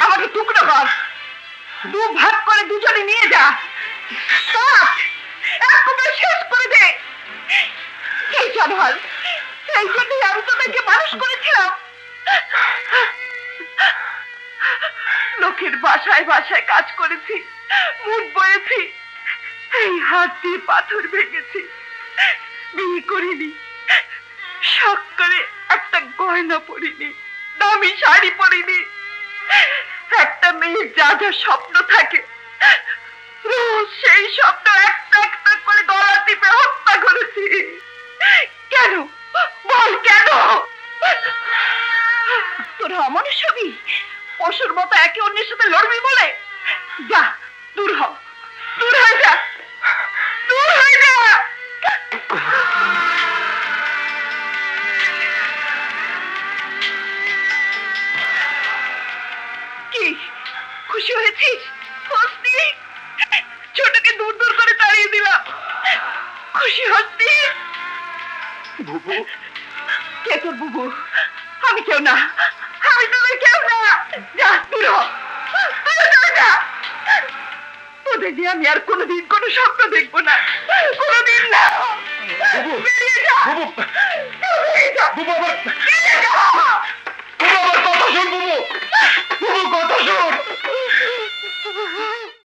আমাকে টুকরো কর, দু ভাগ করে দুজনে নিয়ে যা, একবার শেষ করে দে। এই জানোয়ার, এই জন্যই আমি তোদেরকে মানুষ করেছিলাম। লোকের বাসায় বাসায় কাজ করেছি, মুখ বয়েছি, এই হাত দিয়ে পাথর ভেঙেছি, বিয়ে করিনি, শখ করে একটা গয়না পরিনি, দামি শাড়ি পরিনি। একটা মেয়ের যা যা স্বপ্ন থাকে রোজ সেই স্বপ্ন একটা একটা করে গলা টিপে হত্যা করেছি। কেন বল, কেন? তোরা অমনুষ হবি, পশুর মতো একে অন্যের সাথে লড়বি বলে? যা, দূর হ, দূর হয়ে যা, দূর হয়ে যা। কি খুশি হয়েছিস? ছোটকে দূর দূর করে তাড়িয়ে দিলাম, খুশি হচ্ছিস? বুবু, কে তোর বুবু? আমি কেউ না, আমি তোদের কেউ না। যা, দূর হ, যা। ওদের নিয়ে আমি আর কোনোদিন কোনো স্বপ্ন দেখবো না, কোনোদিন না।